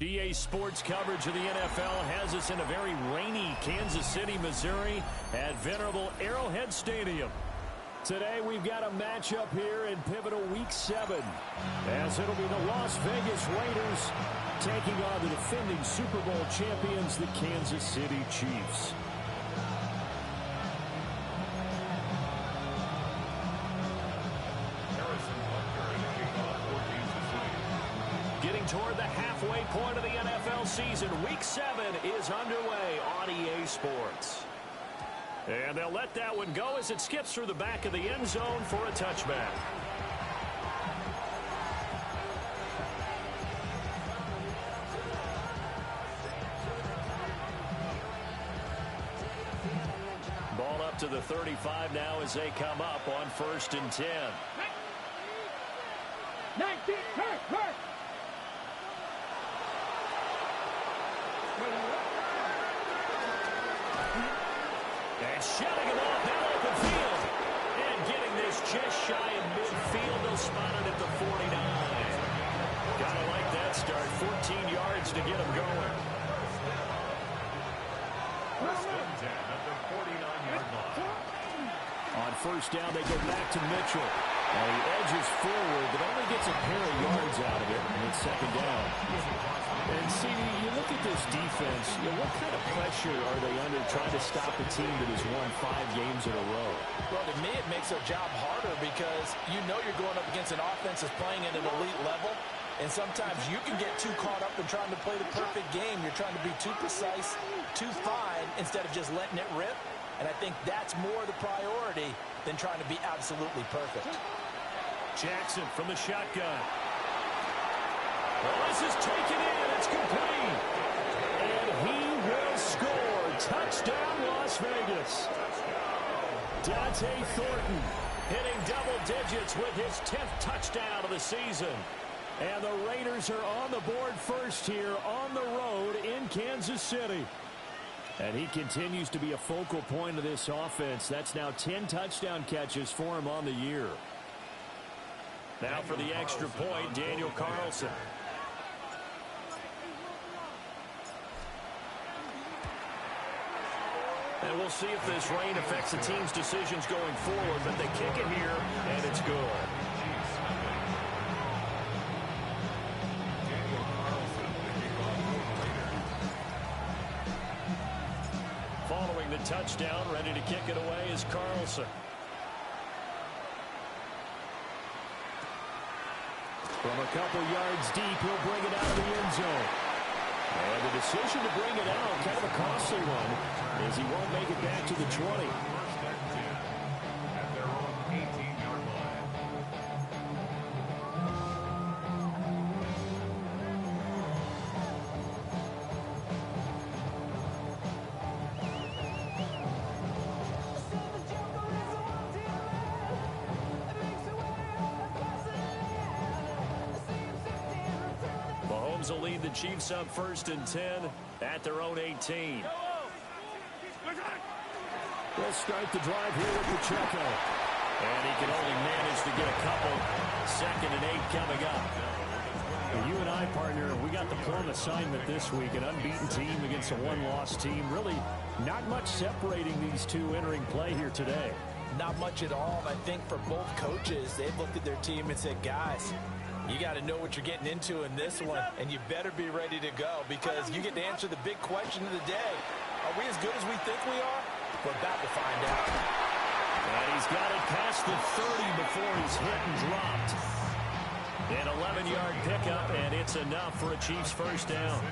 EA Sports coverage of the NFL has us in a very rainy Kansas City, Missouri at venerable Arrowhead Stadium. Today we've got a matchup here in pivotal Week 7, as it'll be the Las Vegas Raiders taking on the defending Super Bowl champions, the Kansas City Chiefs. Getting toward the halfway point of the NFL season, Week 7 is underway on EA Sports. And they'll let that one go as it skips through the back of the end zone for a touchback. Ball up to the 35 now as they come up on 1st and 10. 19, hurt. And shutting him off that open field. And getting this just shy of midfield. They'll spot it at the 49. Gotta like that start. 14 yards to get him going. First and 10 at the 49-yard line. On 1st down, they go back to Mitchell. And he edges forward, but only gets a pair of yards out of it. And it's 2nd down. And, CD, you look at this defense, what kind of pressure are they under trying to stop a team that has won 5 games in a row? Well, to me, it makes their job harder because you know you're going up against an offense that's playing at an elite level. And sometimes you can get too caught up in trying to play the perfect game. You're trying to be too precise, too fine, instead of just letting it rip. And I think that's more the priority than trying to be absolutely perfect. Jackson from the shotgun. Well, this is taken in. It's complete. And he will score. Touchdown, Las Vegas. Dante Thornton hitting double digits with his 10th touchdown of the season. And the Raiders are on the board first here on the road in Kansas City. And he continues to be a focal point of this offense. That's now 10 touchdown catches for him on the year. Now for the extra point, Daniel Carlson. And we'll see if this rain affects the team's decisions going forward, but they kick it here, and it's good. Following the touchdown, ready to kick it away is Carlson. From a couple yards deep, he'll bring it out of the end zone. And the decision to bring it out, kind of a costly one, as he won't make it back to the 20. First and 10 at their own 18-yard line. Mahomes will lead the Chiefs up 1st and 10 at their own 18. They'll start the drive here with Pacheco. And he can only manage to get a couple. 2nd and 8 coming up. Well, you and I, partner, we got the plum assignment this week. An unbeaten team against a one-loss team. Really not much separating these two entering play here today. Not much at all. I think for both coaches, they've looked at their team and said, guys, you got to know what you're getting into in this one, and you better be ready to go because you get to answer the big question of the day. Are we as good as we think we are? We're about to find out. And he's got it past the 30 before he's hit and dropped. An 11-yard pickup, and it's enough for a Chiefs 1st down.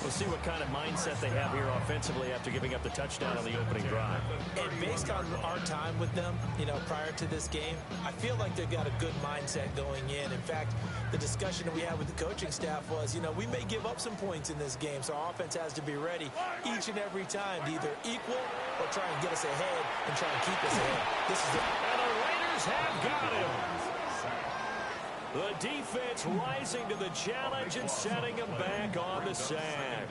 We'll see what kind of mindset they have here offensively after giving up the touchdown on the opening drive. And based on our time with them, prior to this game, I feel like they've got a good mindset going in. In fact, the discussion that we had with the coaching staff was, we may give up some points in this game, so our offense has to be ready each and every time to either equal or try and get us ahead and try and keep us ahead. This is it. And the Raiders have got him. The defense rising to the challenge and setting him back on the sack.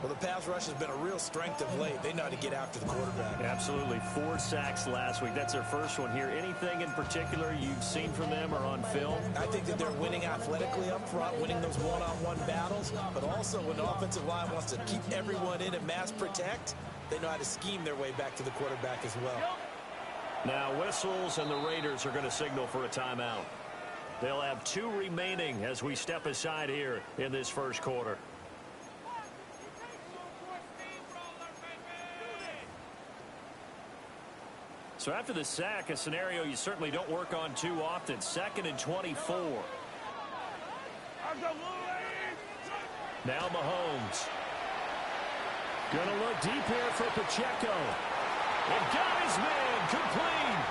Well, the pass rush has been a real strength of late. They know how to get after the quarterback. Absolutely. 4 sacks last week. That's their first one here. Anything in particular you've seen from them or on film? I think that they're winning athletically up front, winning those one-on-one battles, but also when the offensive line wants to keep everyone in and mass protect, they know how to scheme their way back to the quarterback as well. Now whistles and the Raiders are going to signal for a timeout. They'll have 2 remaining as we step aside here in this first quarter. So after the sack, a scenario you certainly don't work on too often. 2nd and 24. Now Mahomes. Gonna look deep here for Pacheco. And got his man complete.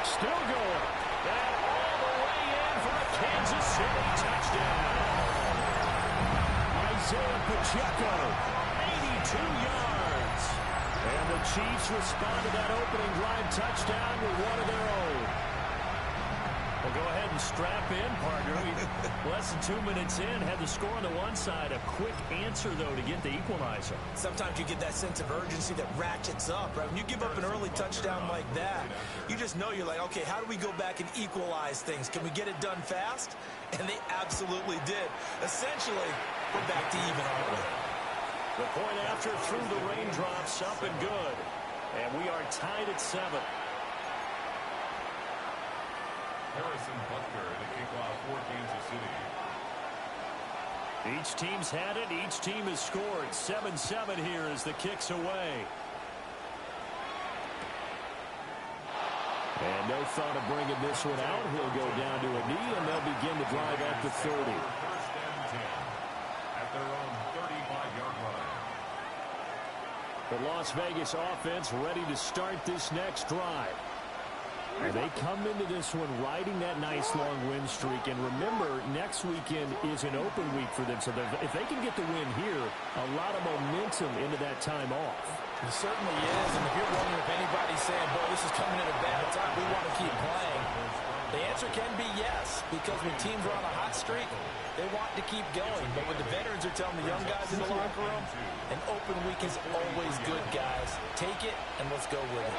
Still going. And all the way in for a Kansas City touchdown. Isaiah Pacheco, 82 yards. And the Chiefs respond to that opening drive touchdown with one of their own. Well, go ahead and strap in, partner. Less than 2 minutes in, had the score on the one side. A quick answer, though, to get the equalizer. Sometimes you get that sense of urgency that ratchets up, right? When you give up an early touchdown like that, you just know you're like, okay, how do we go back and equalize things? Can we get it done fast? And they absolutely did. Essentially, we're back to even, aren't we? The point after through the raindrops, up and good. And we are tied at 7. Harrison Butker to kick off for Kansas City. Each team's had it. Each team has scored. 7-7 here as the kick's away. And no thought of bringing this one out. He'll go down to a knee, and they'll begin to drive at the 30. 1st and 10 at their own 35-yard line. The Las Vegas offense ready to start this next drive. And they come into this one riding that nice long win streak. And remember, next weekend is an open week for them. So if they can get the win here, a lot of momentum into that time off. It certainly is. And if you're wondering if anybody's saying, boy, this is coming at a bad time, we want to keep playing, the answer can be yes. Because when teams are on a hot streak, they want to keep going. But when the veterans are telling the young guys in the locker room, an open week is always good, guys. Take it, and let's go with it.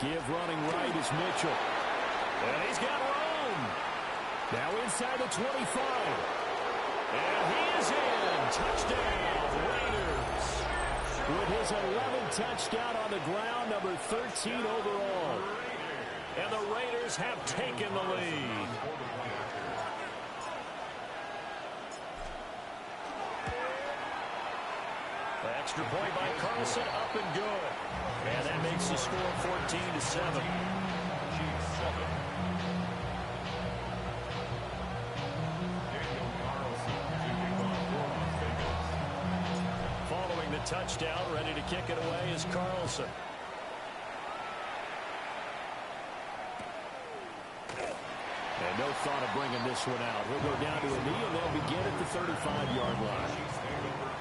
Give running right is Mitchell. And he's got room. Now inside the 25. And he is in. Touchdown, Raiders. With his 11th touchdown on the ground, number 13 overall. And the Raiders have taken the lead. Extra point by Carlson, up and good. And that makes the score 14-7. Following the touchdown, ready to kick it away is Carlson. And no thought of bringing this one out. He'll go down to a knee, and they'll begin at the 35-yard line.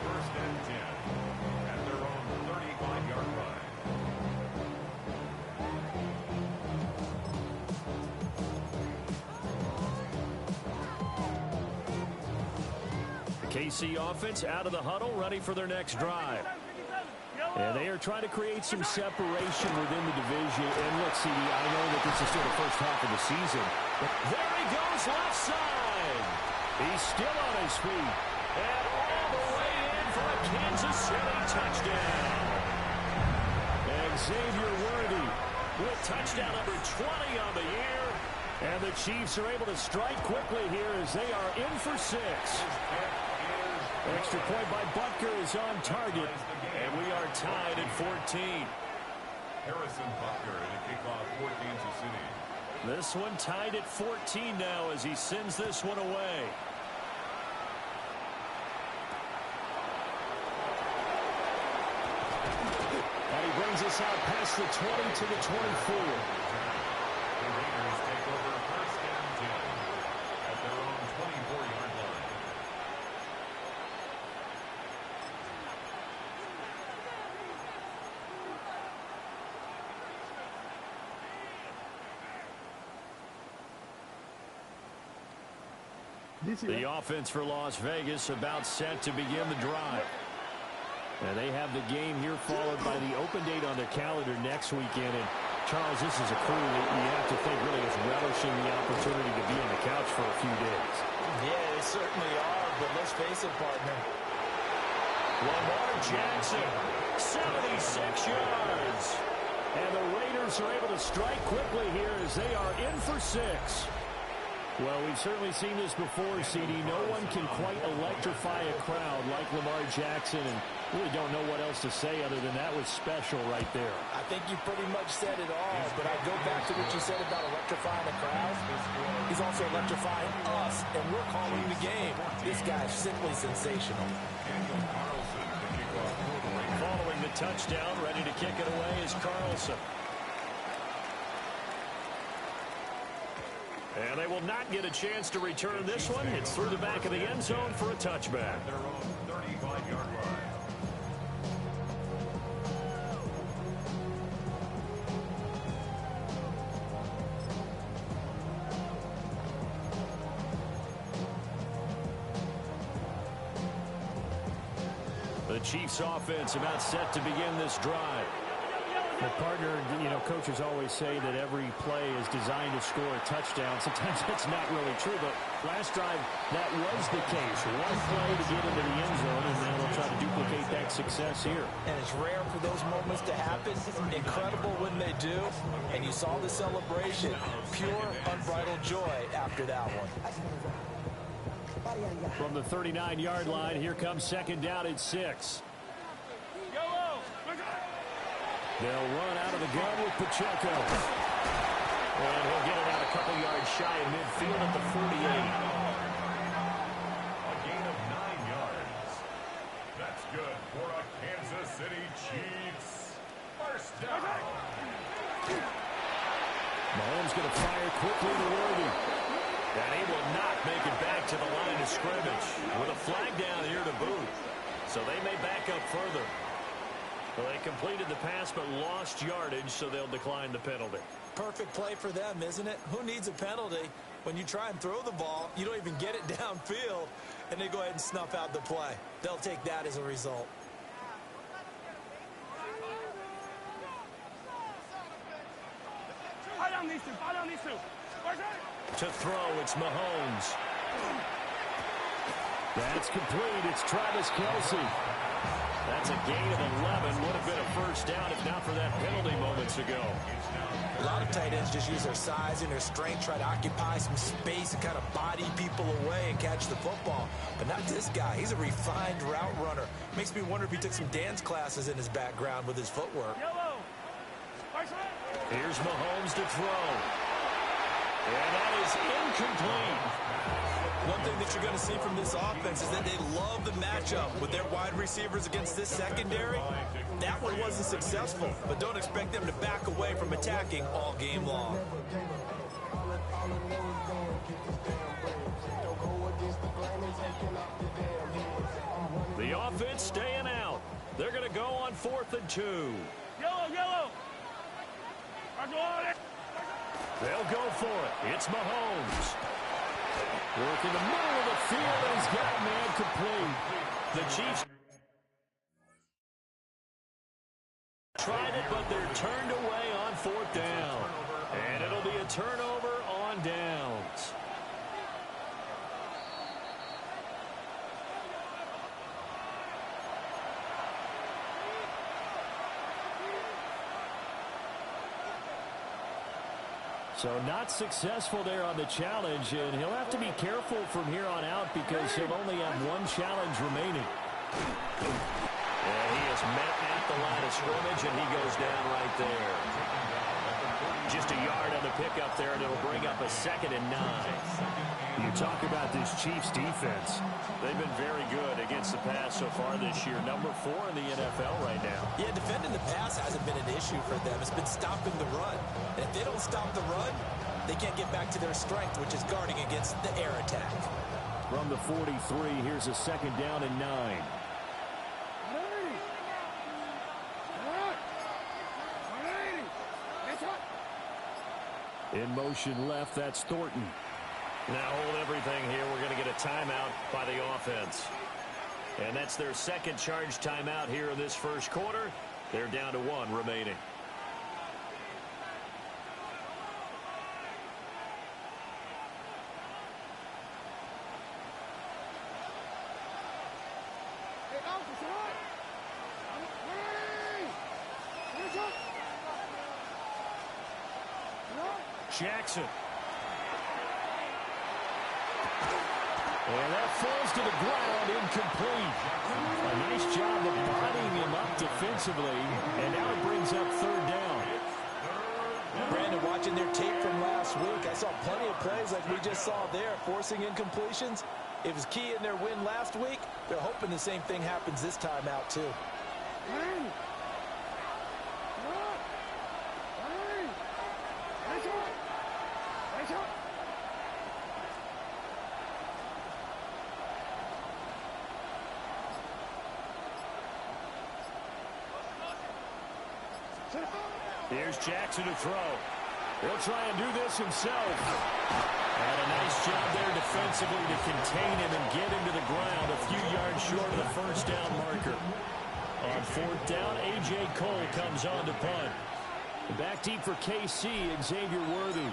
1st and 10 at their own 35-yard line. KC offense out of the huddle, ready for their next drive. And they are trying to create some separation within the division. And look, CD, I know that this is still the first half of the season. But there he goes, left side. He's still on his feet. And all the way in for a Kansas City touchdown. And Xavier Worthy with touchdown number 20 on the year. And the Chiefs are able to strike quickly here as they are in for 6. Extra point by Butker is on target. And we are tied at 14. Harrison Butker to kick off for Kansas City. This one tied at 14 now as he sends this one away. And he brings us out past the 20 to the 24. The Raiders take over 1st and 10 at their own 24-yard line. The offense for Las Vegas about set to begin the drive. And they have the game here followed by the open date on their calendar next weekend. And Charles, this is a crew that you have to think really is relishing the opportunity to be on the couch for a few days. Yeah, they certainly are, but let's face it, partner. Lamar Jackson, 76 yards. And the Raiders are able to strike quickly here as they are in for 6. Well, we've certainly seen this before, CD. No one can quite electrify a crowd like Lamar Jackson, and really don't know what else to say other than that was special right there. I think you pretty much said it all, but I go back to what you said about electrifying a crowd. He's also electrifying us, and we're calling the game. This guy's simply sensational. Following the touchdown, ready to kick it away is Carlson. And they will not get a chance to return this one. It's through the back of the end zone for a touchback. Their own 35-yard line. The Chiefs offense about set to begin this drive. The partner, coaches always say that every play is designed to score a touchdown. Sometimes that's not really true, but last drive, that was the case. One play to get into the end zone, and now they'll try to duplicate that success here. And it's rare for those moments to happen. Incredible when they do. And you saw the celebration. Pure, unbridled joy after that one. From the 39-yard line, here comes second down at 6. They'll run out of the gun with Pacheco. And he'll get it out a couple yards shy of midfield at the 48. A gain of 9 yards. That's good for a Kansas City Chiefs first down. Mahomes going to fire quickly to Worthy. And he will not make it back to the line of scrimmage with a flag down here to boot. So they may back up further. Well, they completed the pass but lost yardage, so they'll decline the penalty. Perfect play for them, isn't it? Who needs a penalty? When you try and throw the ball, you don't even get it downfield, and they go ahead and snuff out the play. They'll take that as a result. To throw, it's Mahomes. That's complete. It's Travis Kelce. That's a gain of 11. Would have been a first down if not for that penalty moments ago. A lot of tight ends just use their size and their strength, try to occupy some space and kind of body people away and catch the football. But not this guy. He's a refined route runner. Makes me wonder if he took some dance classes in his background with his footwork. Here's Mahomes to throw. And that is incomplete. One thing that you're going to see from this offense is that they love the matchup with their wide receivers against this secondary. That one wasn't successful, but don't expect them to back away from attacking all game long. The offense staying out. They're going to go on 4th and 2. Yellow. They'll go for it. It's Mahomes. Work in the middle of the field, and he's got a man complete. The Chiefs tried it, but they're turned away on 4th down. And it'll be a turnover on downs. So not successful there on the challenge, and he'll have to be careful from here on out because he'll only have one challenge remaining. And he is met at the line of scrimmage, and he goes down right there. Just a yard on the pickup there, and it'll bring up a 2nd and 9. You talk about this Chiefs defense. They've been very good against the pass so far this year. Number 4 in the NFL right now. Yeah, defending the pass hasn't been an issue for them. It's been stopping the run. And if they don't stop the run, they can't get back to their strength, which is guarding against the air attack. From the 43, here's a 2nd down and 9. In motion left, that's Thornton. Now hold everything here. We're going to get a timeout by the offense. And that's their second charge timeout here in this first quarter. They're down to 1 remaining. Jackson. And that falls to the ground, incomplete. A nice job of bodying him up defensively, and now it brings up third down. Brandon, watching their tape from last week, I saw plenty of plays like we just saw there, forcing incompletions. It was key in their win last week. They're hoping the same thing happens this time out, too. Here's Jackson to throw. He'll try and do this himself. And a nice job there defensively to contain him and get him to the ground a few yards short of the first down marker. On fourth down, A.J. Cole comes on to punt. Back deep for KC, Xavier Worthy.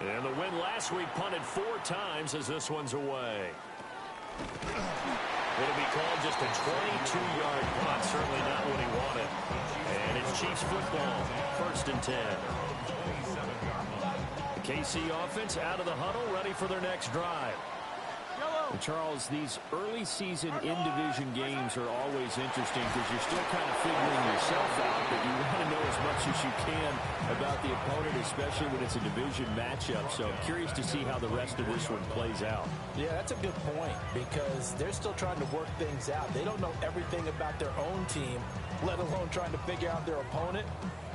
And the win last week punted 4 times as this one's away. It'll be called just a 22-yard punt. Certainly not what he wanted. And it's Chiefs football. 1st and 10. The KC offense out of the huddle, ready for their next drive. Charles, these early season in-division games are always interesting because you're still kind of figuring yourself out, but you want to know as much as you can about the opponent, especially when it's a division matchup. So I'm curious to see how the rest of this one plays out. Yeah, that's a good point because they're still trying to work things out. They don't know everything about their own team, let alone trying to figure out their opponent.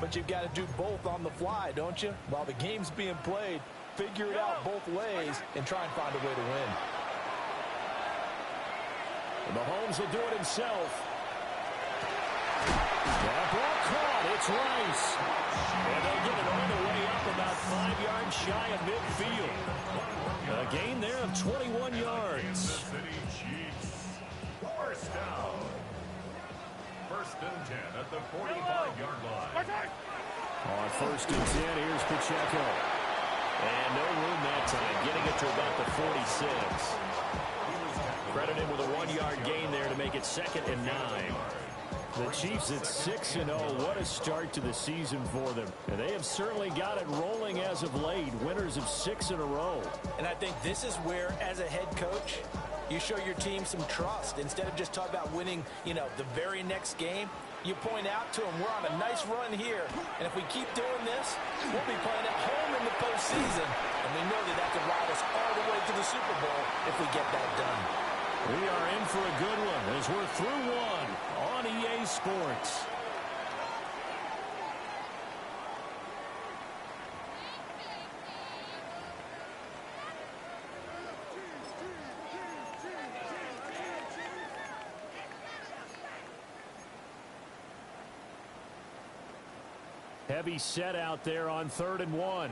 But you've got to do both on the fly, don't you? While the game's being played, figure it out both ways and try and find a way to win. And Mahomes will do it himself. That ball caught. It's Rice. And they'll get it all the way up about 5 yards shy of midfield. A gain there of 21 yards. City Chiefs. First down. 1st and 10 at the 45-yard line. On 1st and 10, here's Pacheco. And no room that time, getting it to about the 46. Credit him with a 1-yard gain there to make it 2nd and 9. The Chiefs at 6-0. What a start to the season for them. And they have certainly got it rolling as of late. Winners of 6 in a row. And I think this is where, as a head coach, you show your team some trust. Instead of just talking about winning, the very next game, you point out to them, we're on a nice run here. And if we keep doing this, we'll be playing at home in the postseason. And we know that could ride us all the way to the Super Bowl if we get that done. We are in for a good one as we're through one on EA Sports. Heavy set out there on 3rd and 1.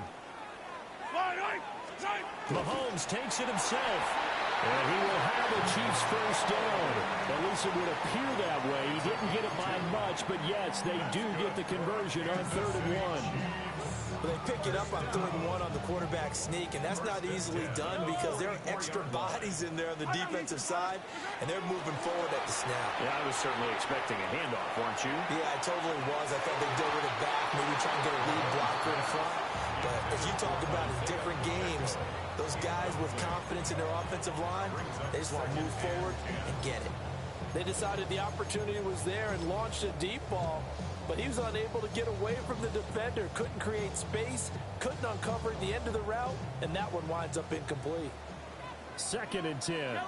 Mahomes takes it himself. And he will have the Chiefs first down. At least it would appear that way. He didn't get it by much, but yes, they do get the conversion on 3rd and 1. But they pick it up on 3rd and 1 on the quarterback sneak, and that's not easily done because there are extra bodies in there on the defensive side, and they're moving forward at the snap. Yeah, I was certainly expecting a handoff, weren't you? Yeah, I totally was. I thought they'd deliver it back, maybe try and get a lead blocker in front. But as you talk about in different games, those guys with confidence in their offensive line, they just want to move forward and get it. They decided the opportunity was there and launched a deep ball, but he was unable to get away from the defender, couldn't create space, couldn't uncover at the end of the route, and that one winds up incomplete. 2nd and 10.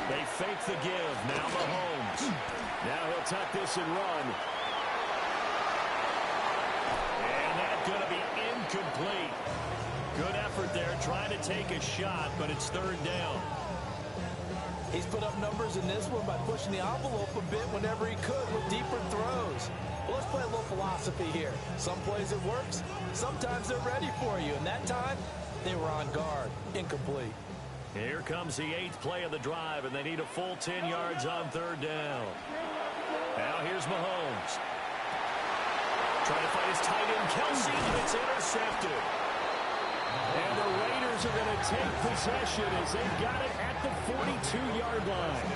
They fake the give. Now Mahomes. Now he'll tuck this and run. And that's going to be incomplete. Good effort there trying to take a shot, but it's 3rd down. He's put up numbers in this one by pushing the envelope a bit whenever he could with deeper throws. Well, let's play a little philosophy here. Some plays it works. Sometimes they're ready for you. And that time, they were on guard. Incomplete. Here comes the 8th play of the drive, and they need a full 10 yards on 3rd down. Now here's Mahomes. Trying to find his tight end, Kelsey, and it's intercepted. And the Raiders are going to take possession as they got it at the 42-yard line.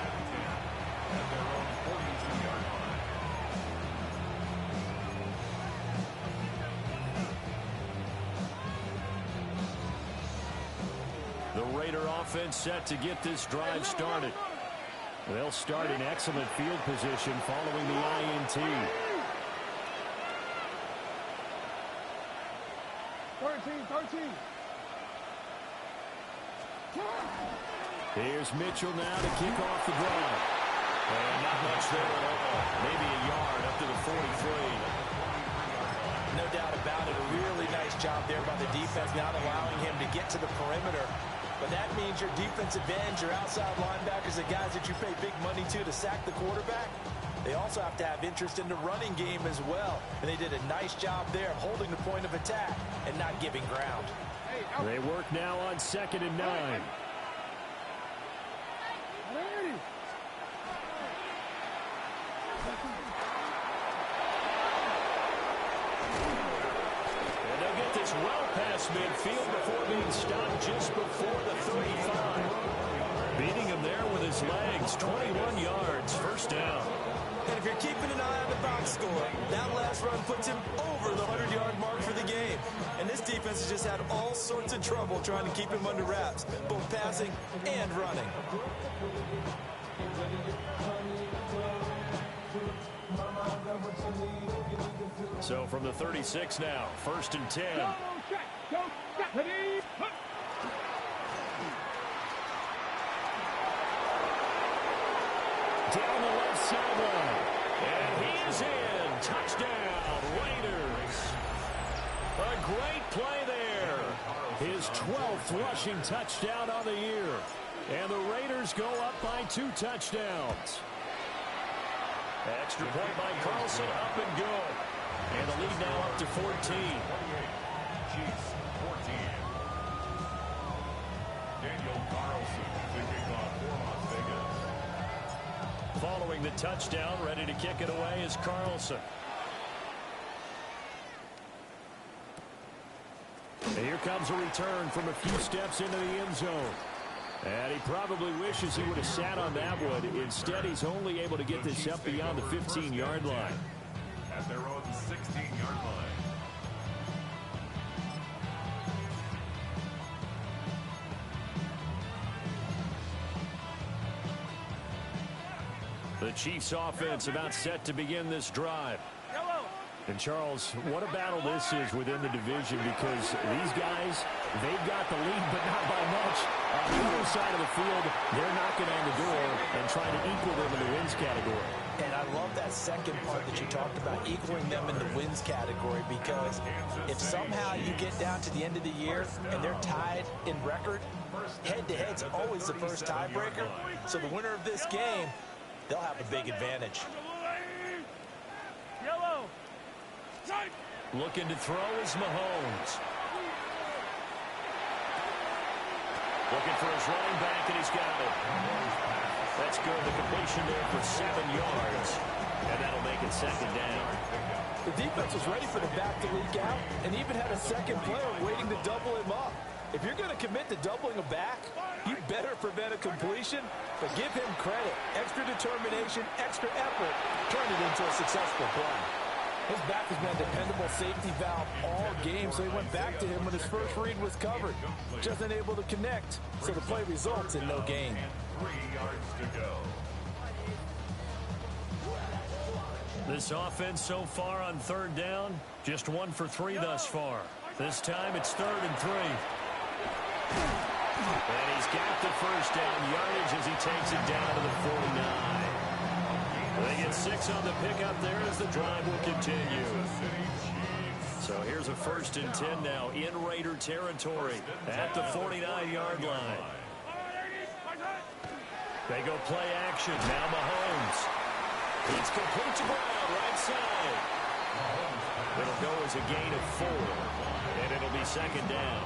The Raider offense set to get this drive started. They'll start in excellent field position following the INT. 13. Here's Mitchell now to kick off the drive. And not much there at all. Maybe a yard up to the 43. No doubt about it. A really nice job there by the defense, not allowing him to get to the perimeter. But that means your defensive ends, your outside linebackers, the guys that you pay big money to sack the quarterback, they also have to have interest in the running game as well. And they did a nice job there of holding the point of attack and not giving ground. They work now on 2nd and 9. And they'll get this well past midfield before being stopped just before the 35. Beating him there with his legs, 21 yards, 1st down. And if you're keeping an eye on the box score, that last run puts him over the 100-yard mark for the game. And this defense has just had all sorts of trouble trying to keep him under wraps, both passing and running. So from the 36 now, 1st and 10. Down the left sideline. And he is in. Touchdown, Raiders. A great play there. His 12th rushing touchdown on the year. And the Raiders go up by 2 touchdowns. Extra point by Carlson, up and good. And the lead now up to 14. Chiefs 14. Daniel Carlson, the kickoff for Las Vegas. Following the touchdown, ready to kick it away is Carlson. And here comes a return from a few steps into the end zone. And he probably wishes he would have sat on that one. Instead, he's only able to get this up beyond the 15-yard line. At their own 16-yard line. The Chiefs offense about set to begin this drive. And Charles, what a battle this is within the division, because these guys, they've got the lead, but not by much. On the other side of the field, they're knocking on the door and trying to equal them in the wins category. And I love that second part that you talked about, equaling them in the wins category, because if somehow you get down to the end of the year and they're tied in record, head-to-head's always the first tiebreaker. So the winner of this game, they'll have a big advantage. Looking to throw is Mahomes. Looking for his running back, and he's got it. That's good. The completion there for 7 yards. And that'll make it 2nd down. The defense was ready for the back to leak out and even had a second player waiting to double him up. If you're going to commit to doubling a back, you better prevent a completion, but give him credit. Extra determination, extra effort, turn it into a successful play. His back has been a dependable safety valve all game, so he went back to him when his first read was covered. Just unable to connect, so the play results in no gain. 3 yards to go. This offense so far on 3rd down, just 1 for 3 thus far. This time it's 3rd and 3. And he's got the first down yardage as he takes it down to the 49. They get 6 on the pickup there as the drive will continue. So here's a 1st and 10 now in Raider territory at the 49-yard line. They go play action. Now Mahomes. It's complete to Brown, right side. It'll go as a gain of 4, and it'll be second down.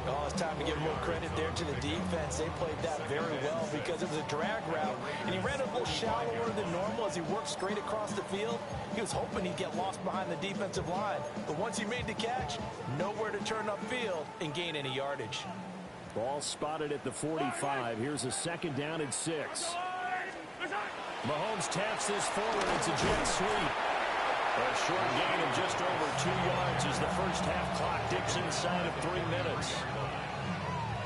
Oh, it's time to give a little credit there to the defense. They played that very well because it was a drag route, and he ran a little shallower than normal as he worked straight across the field. He was hoping he'd get lost behind the defensive line, but once he made the catch, nowhere to turn upfield and gain any yardage. Ball spotted at the 45. Here's a second down and 6. Mahomes taps this forward. It's a jet sweep. A short gain of just over 2 yards as the first half clock dips inside of 3 minutes.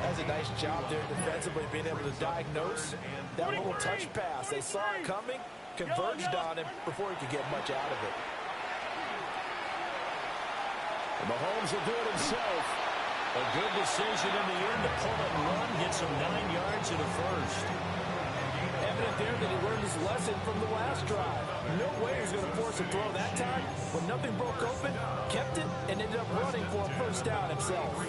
That's a nice job there defensively, being able to diagnose that little touch pass. They saw it coming, converged on him before he could get much out of it. Mahomes will do it himself. A good decision in the end to pull it and run, gets him 9 yards in a first. Evident there that he learned his lesson from the last drive. No way he was going to force a throw that time. When nothing broke open, kept it, and ended up running for a first down himself.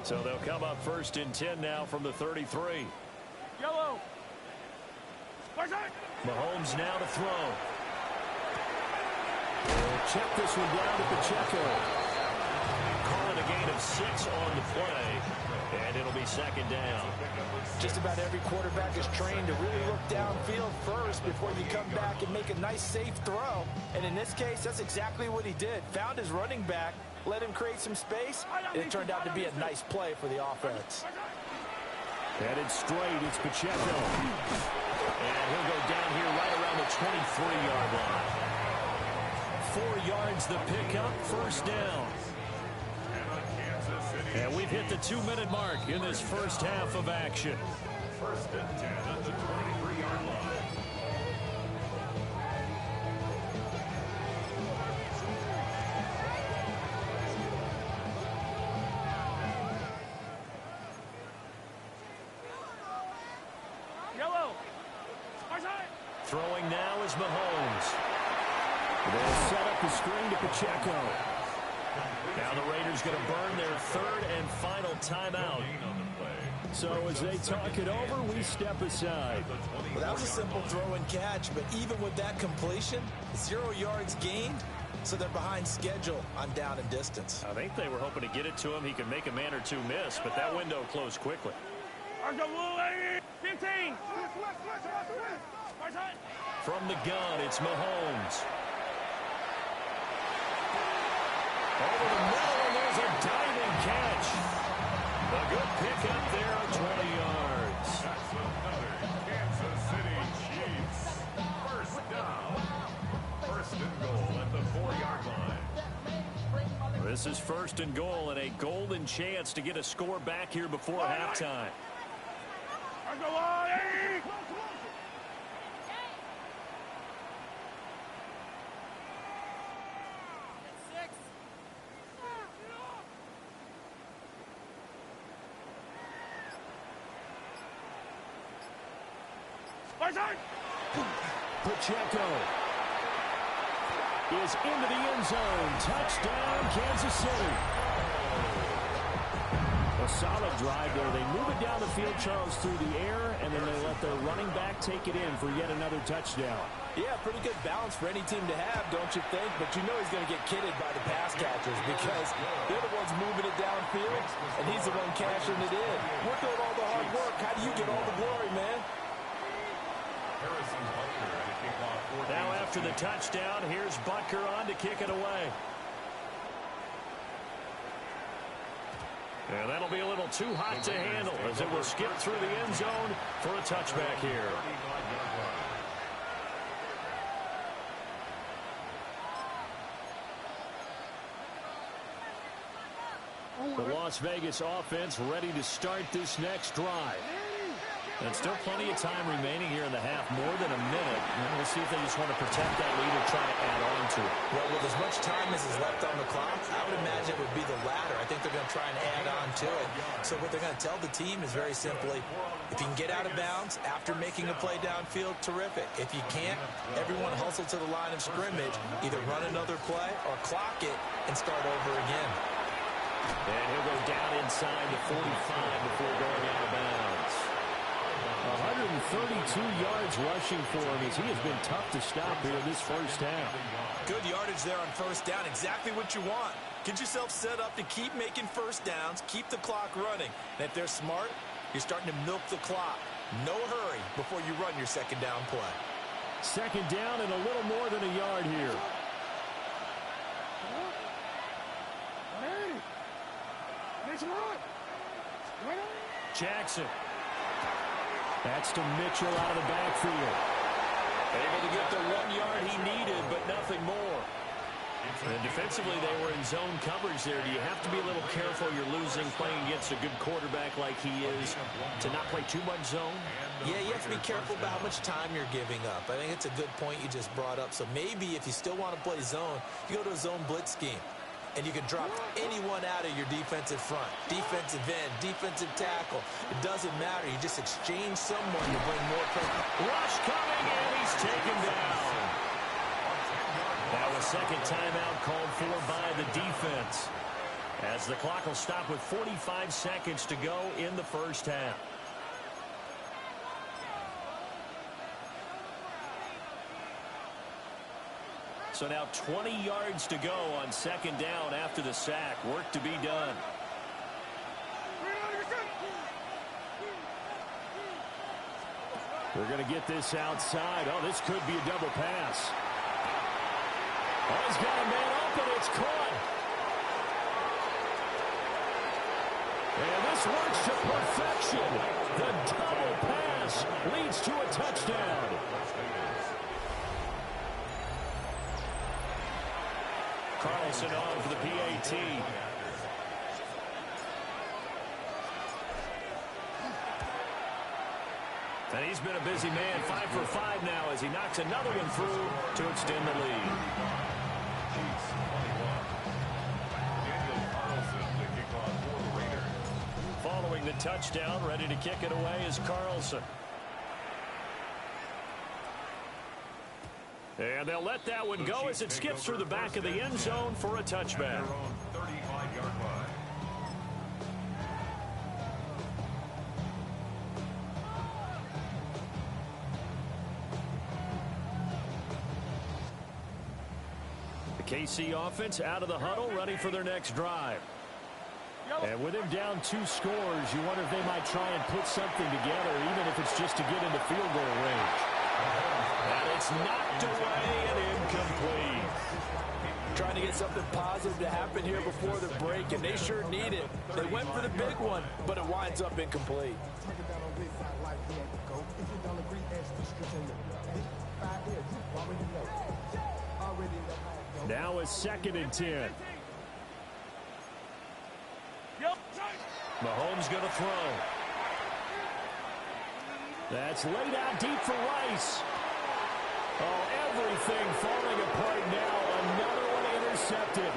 So they'll come up first and 10 now from the 33. Yellow. Mahomes now to throw. We'll check this one down to Pacheco. Calling a gain of 6 on the play, and it'll be second down. Just about every quarterback is trained to really look downfield first before you come back and make a nice, safe throw. And in this case, that's exactly what he did. Found his running back, let him create some space, and it turned out to be a nice play for the offense. Headed straight, it's Pacheco. And he'll go down here right around the 23-yard line. 4 yards the pickup, first down. And we've hit the 2-minute mark in this first half of action. First and 10 at the 23-yard line. Yellow. Throwing now is Mahomes. They'll set up the screen to Pacheco. Now the Raiders going to burn their third and final timeout. So as they talk it over, we step aside. Well, that was a simple throw and catch, but even with that completion, 0 yards gained, so they're behind schedule on down and distance. I think they were hoping to get it to him. He could make a man or two miss, but that window closed quickly. 15. From the gun, it's Mahomes. Over the middle, and there's a diving catch. A good pickup there on 20 yards. That's another Kansas City Chiefs. First down. First and goal at the 4-yard line. This is first and goal and a golden chance to get a score back here before halftime. Pacheco is into the end zone. Touchdown, Kansas City. A solid drive there. They move it down the field, Charles, through the air, and then they let their running back take it in for yet another touchdown. Yeah, pretty good balance for any team to have, don't you think? But you know he's going to get kidded by the pass catchers because they're the ones moving it downfield, and he's the one cashing it in. We're doing all the hard work. How do you get all the glory, man? Now after the touchdown, here's Butker on to kick it away. And that'll be a little too hot to handle as it will skip through the end zone for a touchback here. The Las Vegas offense ready to start this next drive. And still plenty of time remaining here in the half, more than a minute. And we'll see if they just want to protect that lead or try to add on to it. Well, with as much time as is left on the clock, I would imagine it would be the latter. I think they're going to try and add on to it. So what they're going to tell the team is very simply, if you can get out of bounds after making a play downfield, terrific. If you can't, everyone hustle to the line of scrimmage, either run another play or clock it and start over again. And he'll go down inside the 45 before going out of bounds. 132 yards rushing for him as he has been tough to stop here in this first half. Good yardage there on first down. Exactly what you want. Get yourself set up to keep making first downs, keep the clock running. And if they're smart, you're starting to milk the clock. No hurry before you run your second down play. Second down and a little more than a yard here. Jackson. That's to Mitchell out of the backfield. Able to get the 1 yard he needed, but nothing more. And defensively, they were in zone coverage there. Do you have to be a little careful? You're losing playing against a good quarterback like he is to not play too much zone? Yeah, you have to be careful about how much time you're giving up. I think it's a good point you just brought up. So maybe if you still want to play zone, you go to a zone blitz scheme. And you can drop anyone out of your defensive front, defensive end, defensive tackle. It doesn't matter. You just exchange someone to bring more pressure. Rush coming, and he's taken down. That was second timeout called for by the defense, as the clock will stop with 45 seconds to go in the first half. So now 20 yards to go on second down after the sack. Work to be done. They're going to get this outside. Oh, this could be a double pass. Oh, he's got a man open. It's caught. And this works to perfection. The double pass leads to a touchdown. Carlson on for the PAT. And he's been a busy man, 5 for 5 now as he knocks another one through to extend the lead. Following the touchdown, ready to kick it away is Carlson. And they'll let that one go as it skips through the back of the end zone for a touchback. The KC offense out of the huddle, ready for their next drive. And with him down 2 scores, you wonder if they might try and put something together, even if it's just to get into field goal range. And it's knocked away and incomplete. Trying to get something positive to happen here before the break, and they sure need it. They went for the big one, but it winds up incomplete. Now it's 2nd and 10. Mahomes going to throw. That's laid out deep for Rice. Oh, everything falling apart now. Another one intercepted.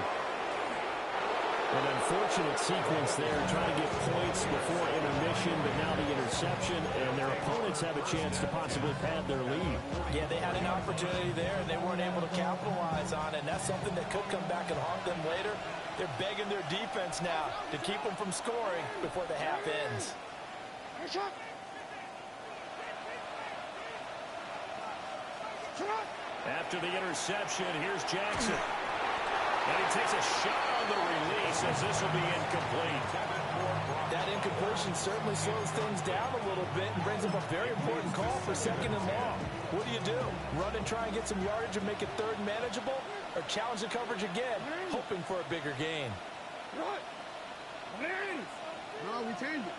An unfortunate sequence there, trying to get points before intermission, but now the interception, and their opponents have a chance to possibly pad their lead. Yeah, they had an opportunity there, and they weren't able to capitalize on it, and that's something that could come back and haunt them later. They're begging their defense now to keep them from scoring before the half ends. After the interception, here's Jackson. And he takes a shot on the release as this will be incomplete. That incompletion certainly slows things down a little bit and brings up a very important call for 2nd and long. What do? Run and try and get some yardage and make it 3rd and manageable? Or challenge the coverage again, hoping for a bigger gain? What? No, we changed it.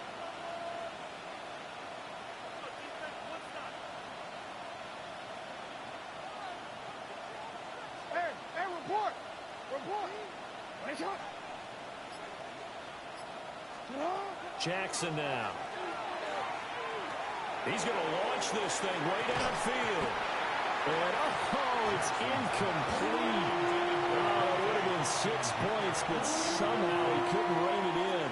Hey, report! Jackson now. He's going to launch this thing way downfield. And, oh, it's incomplete. Oh, it would have been 6 points, but somehow he couldn't rein it in.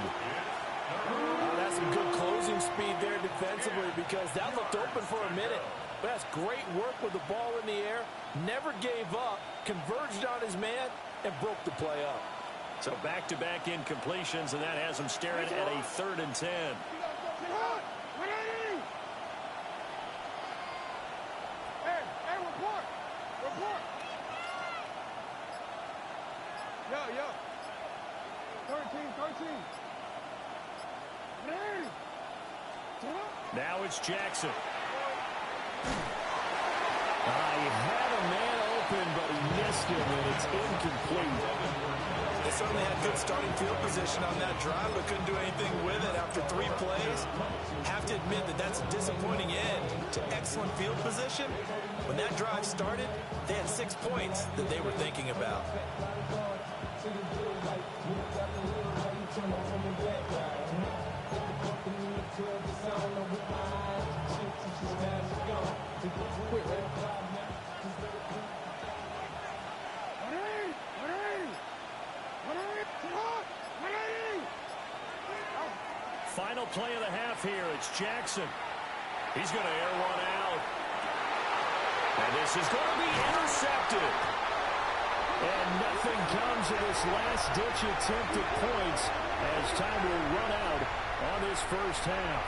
That's some good closing speed there defensively because that looked open for a minute. But that's great work with the ball in the air. Never gave up, converged on his man, and broke the play up. So back-to-back incompletions, and that has him staring at a 3rd and 10. Hey, report. Yo. 13. Hey. Now it's Jackson. He had a man open, but he missed him, and it's incomplete. They certainly had good starting field position on that drive, but couldn't do anything with it after 3 plays. Have to admit that that's a disappointing end to excellent field position. When that drive started, they had 6 points that they were thinking about. Final play of the half here. It's Jackson. He's going to air one out. And this is going to be intercepted. And nothing comes of this last-ditch attempt at points as time will run out on this first half.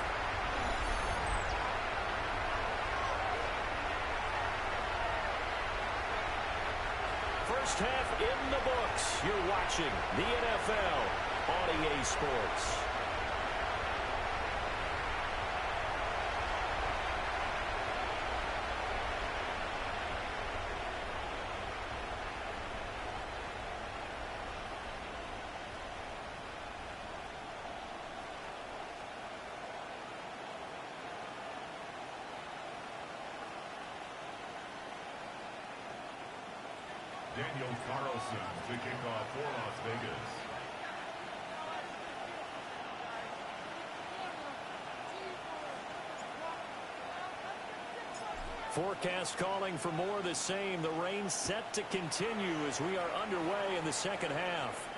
First half in the books. You're watching the NFL on EA Sports. Daniel Carlson to kick off for Las Vegas. Forecast calling for more of the same. The rain set to continue as we are underway in the second half.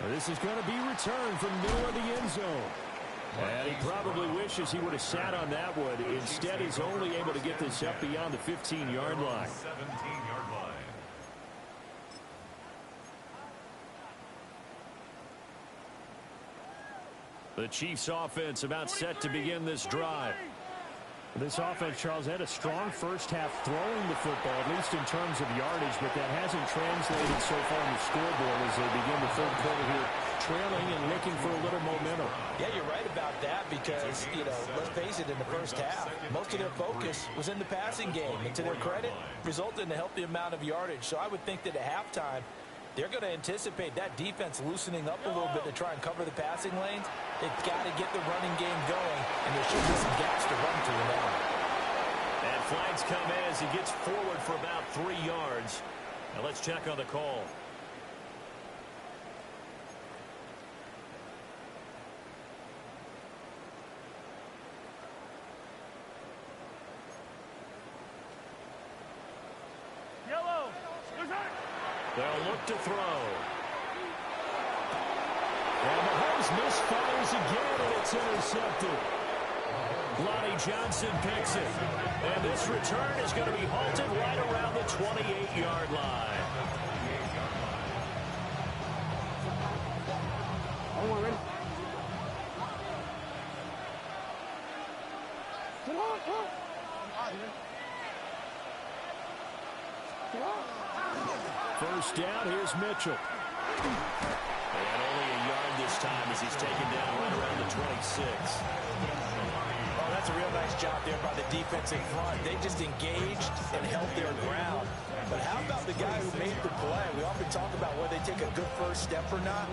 This is going to be returned from middle of the end zone. And he probably wishes he would have sat on that one. Instead, he's only able to get this up beyond the 15-yard line. 17-yard line. The Chiefs offense about set to begin this drive. This offense, Charles, had a strong first half throwing the football, at least in terms of yardage, but that hasn't translated so far on the scoreboard as they begin the third quarter here, trailing and looking for a little momentum. Yeah, you're right about that because, let's face it, in the first half, most of their focus was in the passing game. And to their credit, resulted in a healthy amount of yardage. So I would think that at halftime, they're going to anticipate that defense loosening up a little bit to try and cover the passing lanes. They've got to get the running game going, and there should be some gaps to run through now. And flags come in as he gets forward for about 3 yards. Now let's check on the call. They'll look to throw. And Mahomes misfires again, and it's intercepted. Lonnie Johnson picks it. And this return is going to be halted right around the 28-yard line. First down, here's Mitchell. And only a yard this time as he's taken down right around the 26. Oh, that's a real nice job there by the defensive front. They just engaged and held their ground. But how about the guy who made the play? We often talk about whether they take a good first step or not.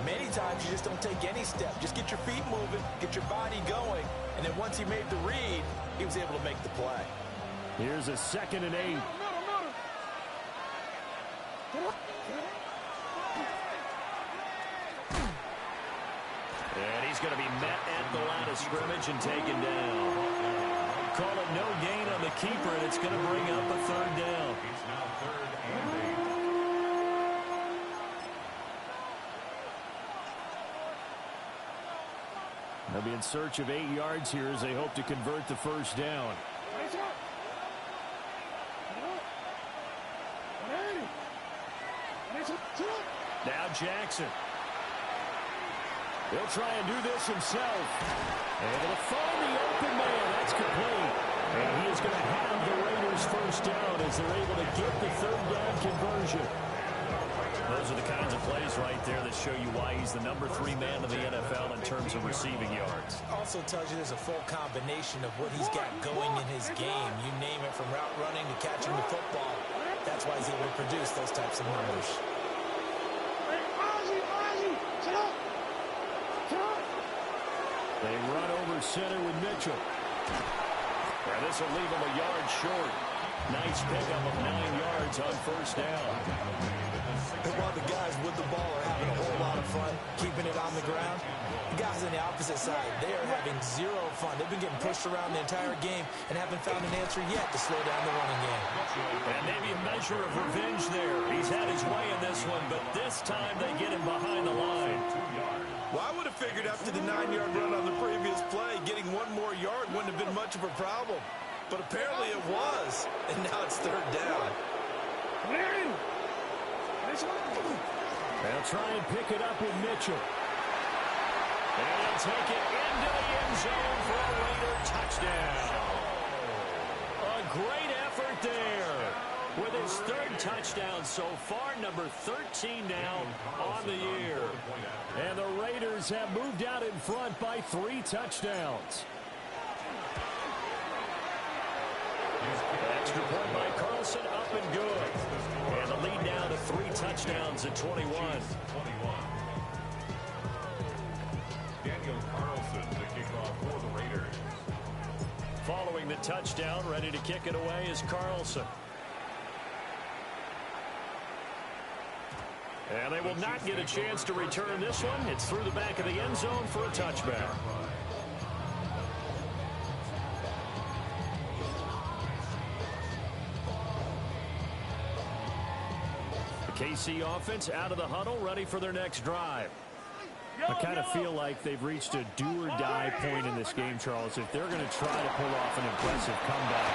Many times you just don't take any step. Just get your feet moving, get your body going, and then once he made the read, he was able to make the play. Here's a 2nd and 8. And he's going to be met at the line of scrimmage and taken down. Call it no gain on the keeper, and it's going to bring up a third down. It's now 3rd and 8. They'll be in search of 8 yards here as they hope to convert the first down. Now Jackson. He'll try and do this himself. Able to find the open man. That's complete. And he is going to have the Raiders first down as they're able to get the third down conversion. Those are the kinds of plays right there that show you why he's the #3 man in the NFL in terms of receiving yards. Also tells you there's a full combination of what he's got going in his game. You name it, from route running to catching the football. That's why he's able to produce those types of numbers. They run over center with Mitchell. And this will leave him a yard short. Nice pickup of 9 yards on first down. And while the guys with the ball are having a whole lot of fun keeping it on the ground, the guys on the opposite side, they are having zero fun. They've been getting pushed around the entire game and haven't found an answer yet to slow down the running game. And maybe a measure of revenge there. He's had his way in this one, but this time they get him behind the line. Well, I would have figured after the 9-yard run on the previous play, getting one more yard wouldn't have been much of a problem. But apparently it was, and now it's third down. They'll try and pick it up with Mitchell. And he'll take it into the end zone for a Raider touchdown. A great effort there. With his third touchdown so far, number 13 now on the year. And the Raiders have moved out in front by 3 touchdowns. Extra point by Carlson, up and good. And the lead now to 3 touchdowns at 21. Daniel Carlson to kick off for the Raiders. Following the touchdown, ready to kick it away is Carlson. And they will not get a chance to return this one. It's through the back of the end zone for a touchback. The KC offense out of the huddle, ready for their next drive. I kind of feel like they've reached a do-or-die point in this game, Charles. If they're going to try to pull off an impressive comeback,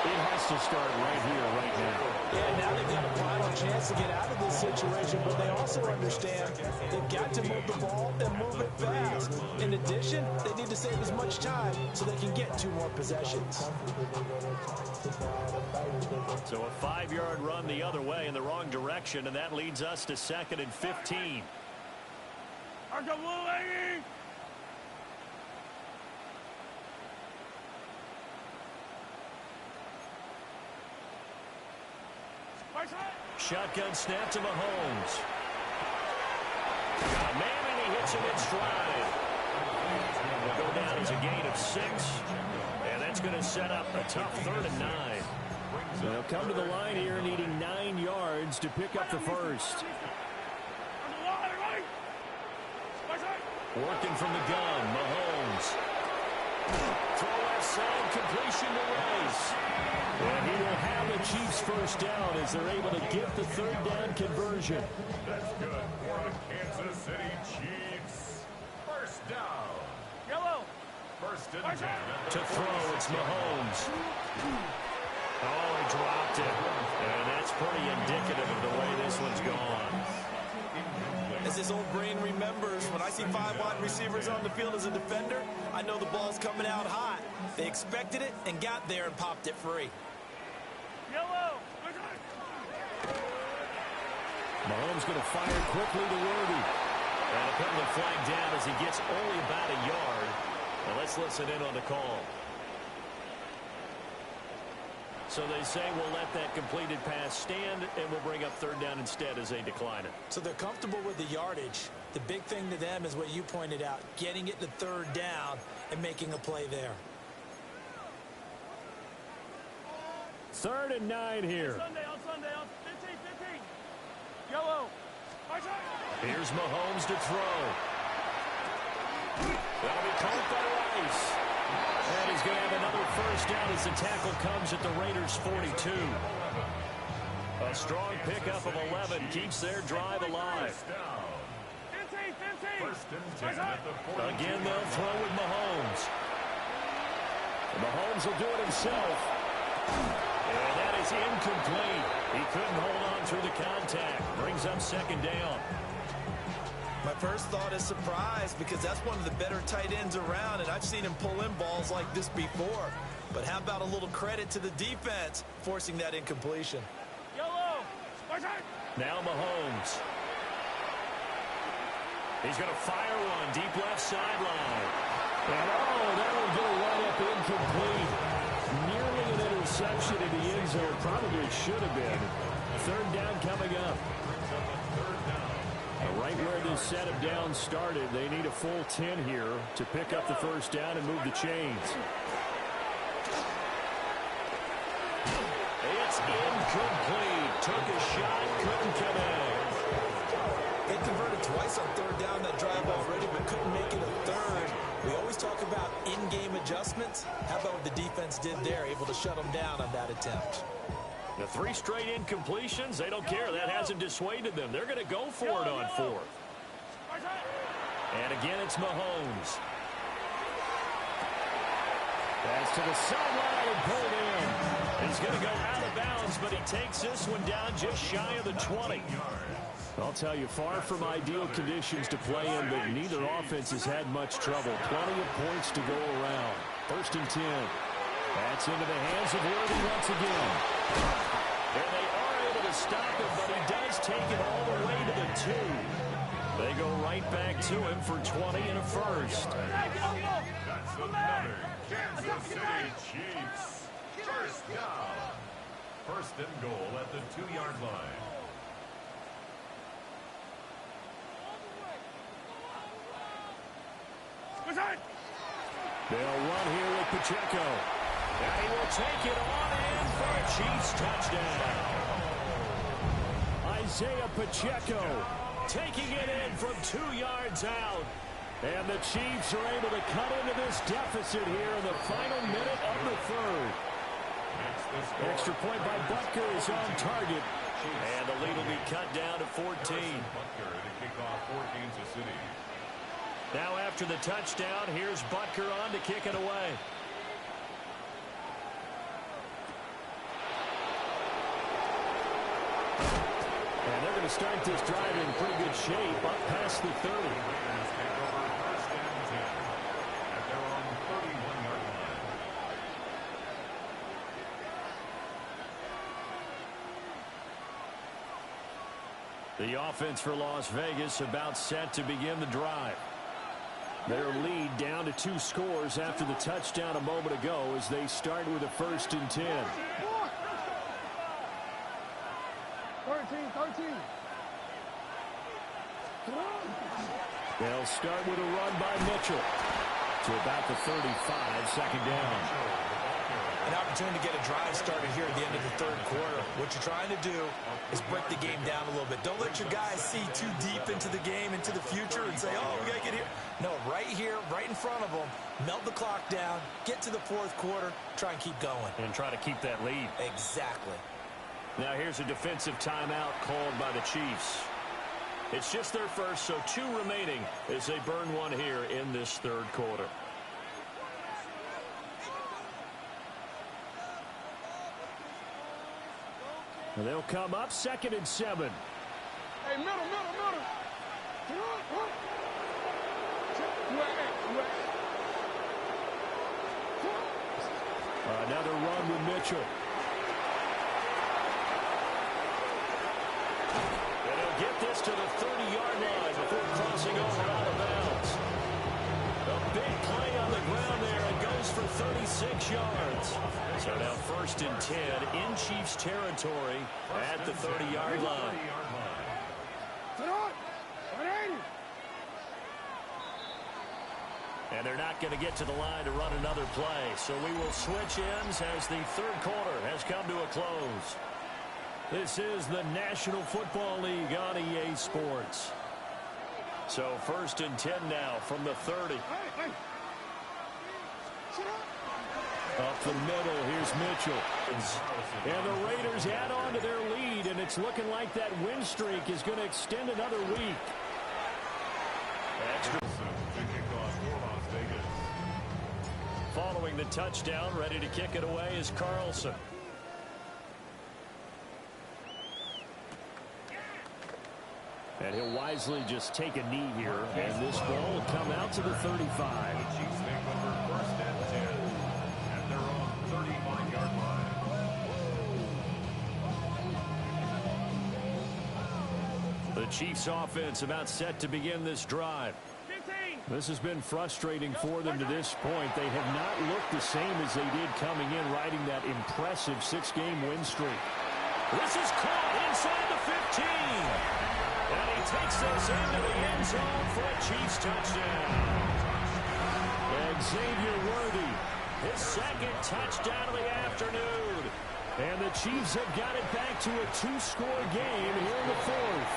it has to start right here, right now. Yeah, now they've got a final chance to get out of this situation, but they also understand they've got to move the ball and move it fast. In addition, they need to save as much time so they can get 2 more possessions. So a 5-yard run the other way in the wrong direction, and that leads us to 2nd and 15. Shotgun snap to Mahomes. Got a man, and he hits him in stride. Will go down as a gain of 6, and that's going to set up a tough 3rd and 9. They'll come to the line here needing 9 yards to pick up the first. Working from the gun, Mahomes. Throw left side, completion to Rice. And he will have the Chiefs first down as they're able to get the 3rd down conversion. That's good for the Kansas City Chiefs. First down. Yellow. 1st and 10. To throw, it's Mahomes. Oh, he dropped it. And that's pretty indicative of the way this one's gone. As his old brain remembers, when I see 5 wide receivers on the field as a defender, I know the ball's coming out hot. They expected it and got there and popped it free. Yellow. Mahomes going to fire quickly to Worthy. And a penalty flag down as he gets only about a yard. Now let's listen in on the call. So they say we'll let that completed pass stand, and we'll bring up 3rd down instead as they decline it. So they're comfortable with the yardage. The big thing to them is what you pointed out, getting it to 3rd down and making a play there. 3rd and 9 here. On Sunday, 15. Yellow. Here's Mahomes to throw. That'll be caught by Rice. And he's going to have another first down as the tackle comes at the Raiders' 42. A strong pickup of 11 keeps their drive alive. First and 10 at the 42. Again, they'll throw with Mahomes. And Mahomes will do it himself. And that is incomplete. He couldn't hold on through the contact. Brings up second down. My first thought is surprise because that's one of the better tight ends around, and I've seen him pull in balls like this before. But how about a little credit to the defense forcing that incompletion? Yellow. Now Mahomes. He's going to fire one deep left sideline. And that will go right up incomplete. Nearly an interception in the end zone. Probably should have been. Third down coming up. Right where this set of downs started, they need a full 10 here to pick up the first down and move the chains. It's incomplete. Took a shot, couldn't come in. They converted twice on third down that drive already, but couldn't make it a third. We always talk about in-game adjustments. How about what the defense did there, able to shut them down on that attempt? The 3 straight incompletions, they don't care. That hasn't dissuaded them. They're going to go for it on 4th. And again, it's Mahomes. Pass to the sideline and pulled in. He's going to go out of bounds, but he takes this one down just shy of the 20. I'll tell you, far from ideal conditions to play in, but neither offense has had much trouble. Plenty of points to go around. First and 10. That's into the hands of Worthy once again. And they are able to stop him, but he does take it all the way to the 2. They go right back to him for 20 and a first. That's another Kansas City Chiefs. First down. First and goal at the 2-yard line. They'll run here with Pacheco. And he will take it on in for a Chiefs touchdown. Isaiah Pacheco taking it in from 2 yards out. And the Chiefs are able to cut into this deficit here in the final minute of the third. Extra point by Butker is on target. And the lead will be cut down to 14. Butker to kick off for Kansas City. Now after the touchdown, here's Butker on to kick it away. And they're going to start this drive in pretty good shape up past the 30. Take over first and 10 at their own 31-yard line. The offense for Las Vegas about set to begin the drive. Their lead down to 2 scores after the touchdown a moment ago as they start with a first and 10. 13. They'll start with a run by Mitchell to about the 35, second down. An opportunity to get a drive started here at the end of the third quarter. What you're trying to do is break the game down a little bit. Don't let your guys see too deep into the game, into the future, and say, oh, we got to get here. No, right here, right in front of them, melt the clock down, get to the fourth quarter, try and keep going. And try to keep that lead. Exactly. Now here's a defensive timeout called by the Chiefs. It's just their first, so 2 remaining as they burn one here in this third quarter. And they'll come up second and 7. Hey, middle. Another run with Mitchell. And he'll get this to the 30-yard line before crossing over out of bounds. A big play on the ground there. It goes for 36 yards. So now first and 10 in Chiefs territory at the 30-yard line. And they're not going to get to the line to run another play. So we will switch ends as the third quarter has come to a close. This is the National Football League on EA Sports. So 1st and 10 now from the 30. Up the middle, here's Mitchell. And the Raiders add on to their lead, and it's looking like that win streak is going to extend another week. Extra. Following the touchdown, ready to kick it away is Carlson. And he'll wisely just take a knee here, and this ball will come out to the 35. Chiefs take over 1st and 10 at their own 35-yard line. The Chiefs offense about set to begin this drive. This has been frustrating for them to this point. They have not looked the same as they did coming in, riding that impressive 6-game win streak. This is caught inside the 15. And he takes this into the end zone for a Chiefs touchdown. And Xavier Worthy, his 2nd touchdown of the afternoon. And the Chiefs have got it back to a 2-score game here in the 4th.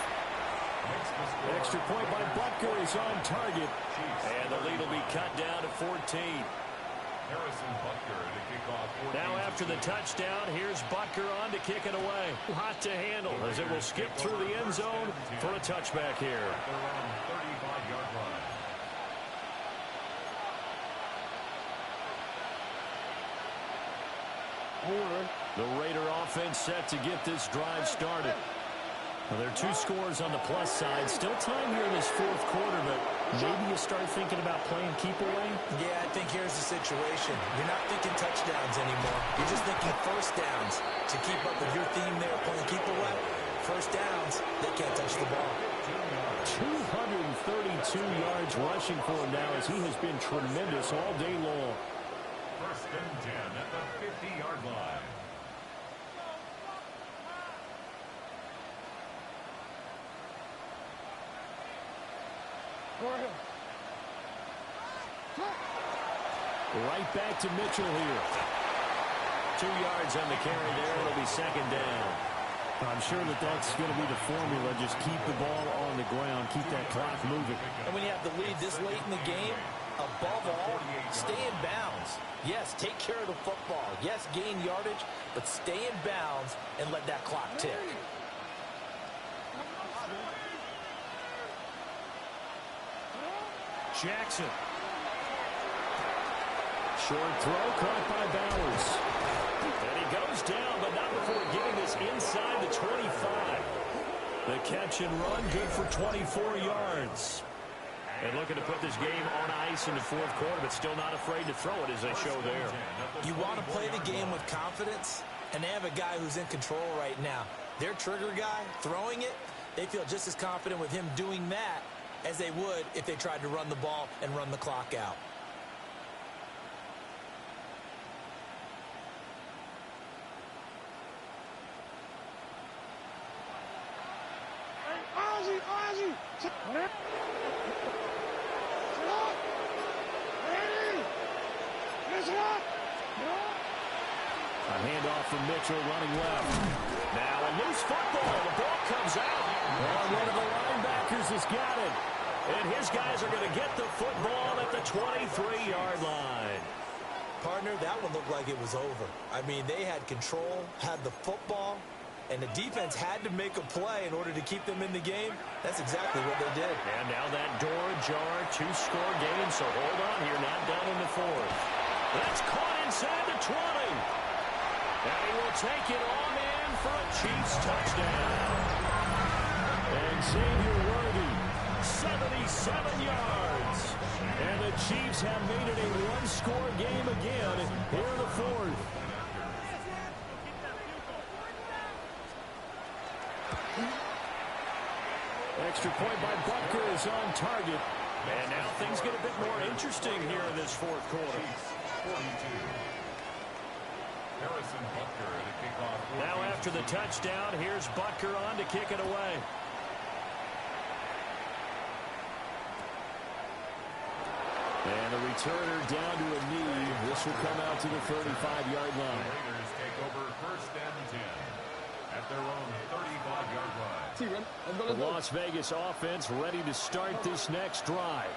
Extra point by Butker is on target. And the lead will be cut down to 14. Harrison Butker to kick off. Now after the touchdown, here's Butker on to kick it away. Hot to handle as it will skip through the end zone for a touchback here. They're on 35-yard line. The Raider offense set to get this drive started. Well, there are 2 scores on the plus side. Still time here in this 4th quarter, but maybe you start thinking about playing keep away? Yeah, I think here's the situation. You're not thinking touchdowns anymore. You're just thinking first downs. To keep up with your theme there, playing keep away, first downs, they can't touch the ball. 232 yards rushing for him now as he has been tremendous all day long. 1st and 10 at the 50-yard line. Right back to Mitchell here. 2 yards on the carry there. It'll be 2nd down. I'm sure that that's going to be the formula. Just keep the ball on the ground. Keep that clock moving. And when you have the lead this late in the game, above all, stay in bounds. Yes, take care of the football. Yes, gain yardage, but stay in bounds and let that clock tick. Jackson. Short throw caught by Bowers. And he goes down, but not before getting this inside the 25. The catch and run good for 24 yards. And looking to put this game on ice in the 4th quarter, but still not afraid to throw it as they show there. You want to play the game with confidence, and they have a guy who's in control right now. Their trigger guy, throwing it, they feel just as confident with him doing that as they would if they tried to run the ball and run the clock out. A handoff from Mitchell running left. Now a loose football. The ball comes out. And one of the linebackers has got it. And his guys are going to get the football at the 23-yard line. Partner, that one looked like it was over. I mean, they had control, had the football, and the defense had to make a play in order to keep them in the game. That's exactly what they did. And now that door ajar, 2-score game, so hold on here, not done in the 4th. That's caught inside the 20. And he will take it on in for a Chiefs touchdown. And Xavier Worthy, 77 yards. And the Chiefs have made it a 1-score game again here in the 4th. Extra point by Butker is on target. And now things get a bit more interesting here in this 4th quarter. 42. Harrison Butker to kick off. Now after the touchdown, here's Butker on to kick it away. And the returner down to a knee. This will come out to the 35-yard line. Raiders take over 1st and 10 at their own 35-yard line. See, ready? Let's go, The let's go. Las Vegas offense ready to start this next drive.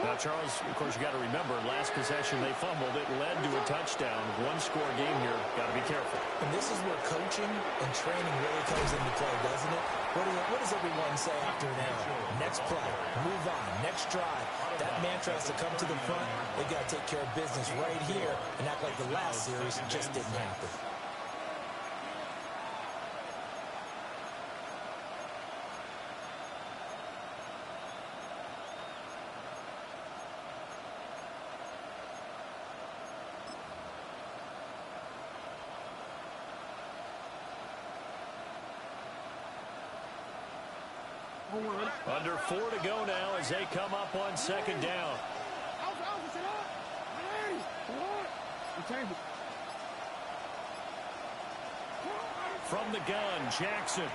Now, Charles, of course, you got to remember, last possession they fumbled. It led to a touchdown. One-score game here. Got to be careful. And this is where coaching and training really comes into play, doesn't it? What does everyone say after an error? Next play, move on, next drive. That mantra has to come to the front. They've got to take care of business right here and act like the last series just didn't happen. Under 4 to go now as they come up on second down. From the gun, Jackson.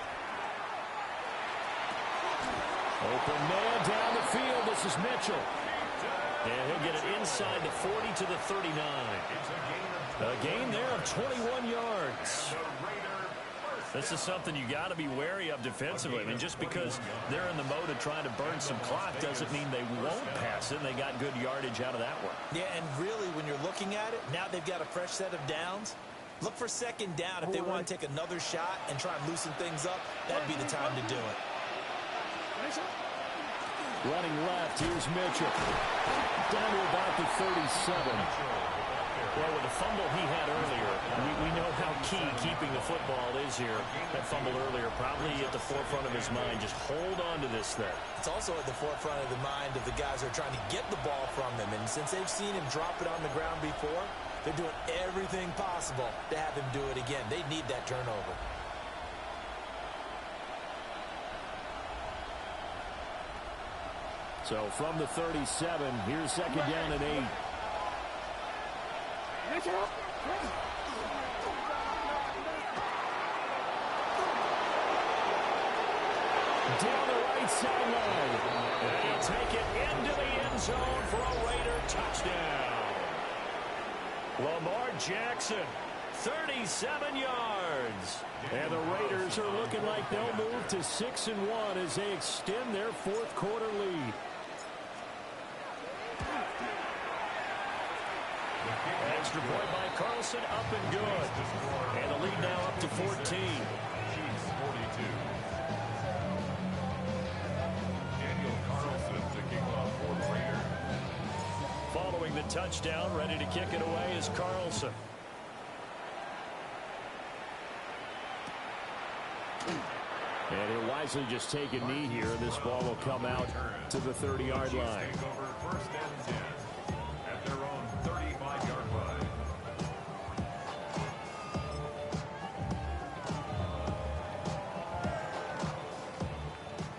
Open man down the field. This is Mitchell. And he'll get it inside the 40 to the 39. A gain there of 21 yards. This is something you got to be wary of defensively. I mean, just because they're in the mode of trying to burn some clock doesn't mean they won't pass it. And they got good yardage out of that one. Yeah, and really, when you're looking at it, now they've got a fresh set of downs. Look for second down if they want to take another shot and try and loosen things up. That'd be the time to do it. Running left, here's Mitchell. Down to about the 37. Well, with the fumble he had earlier, we know how key keeping the football is here. That fumble earlier probably at the forefront of his mind. Just hold on to this thing. It's also at the forefront of the mind of the guys who are trying to get the ball from him. And since they've seen him drop it on the ground before, they're doing everything possible to have him do it again. They need that turnover. So from the 37, here's second down and 8. Down the right sideline. And he'll take it into the end zone for a Raider touchdown. Lamar Jackson, 37 yards. And the Raiders are looking like they'll move to 6-1 as they extend their fourth quarter lead. Extra point by Carlson, up and good. And the lead now up to 14. Chiefs 42. Daniel Carlson to kick off for the Raiders. Following the touchdown, ready to kick it away is Carlson. And he'll wisely just take a knee here. This ball will come out to the 30-yard line. Take over first and 10 at their own 35-yard line.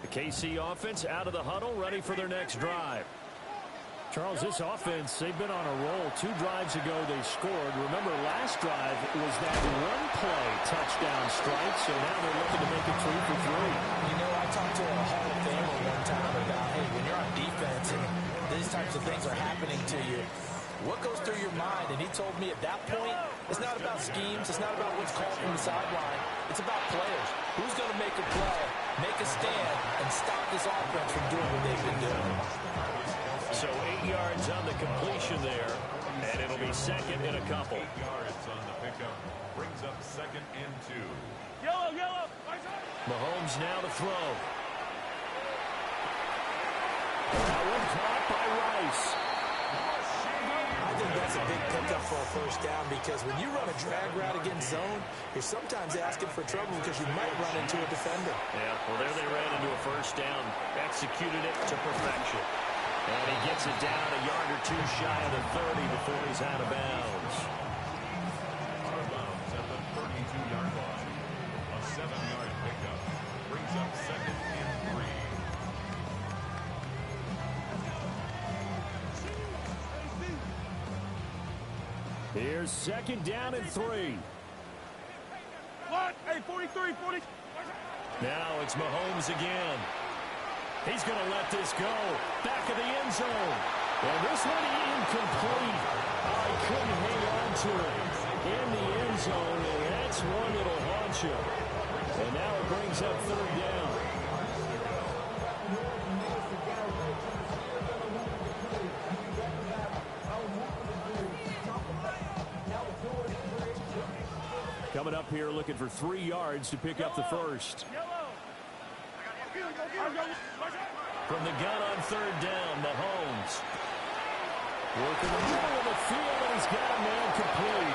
The KC offense out of the huddle, ready for their next drive. Charles, this offense, they've been on a roll. 2 drives ago, they scored. Remember, last drive was that one-play touchdown strike, so now they're looking to make it 3 for 3. You know, I talked to a Hall of Famer one time about, hey, when you're on defense and these types of things are happening to you, what goes through your mind? And he told me at that point, it's not about schemes. It's not about what's called from the sideline. It's about players. Who's going to make a play, make a stand, and stop this offense from doing what they've been doing? So 8 yards on the completion there, and it'll be second and a couple. 8 yards on the pickup brings up second and 2. Yellow, yellow. Mahomes now to throw. That one caught by Rice. I think that's a big pickup for a first down because when you run a drag route against zone, you're sometimes asking for trouble because you might run into a defender. Yeah, well, there they ran into a first down. Executed it to perfection. And he gets it down a yard or 2 shy of the 30 before he's out of bounds. Out of bounds at the 32-yard line. A 7-yard pickup brings up second and 3. Here's second down and 3. What? Hey, 43, 40. Now it's Mahomes again. He's going to let this go. Back of the end zone. And this one incomplete. I couldn't hang on to it in the end zone, and that's one that'll haunt bunch him. And now it brings up third down. Coming up here looking for 3 yards to pick up the first. From the gun on third down, Mahomes. Working the middle of the field, and he's got a man complete.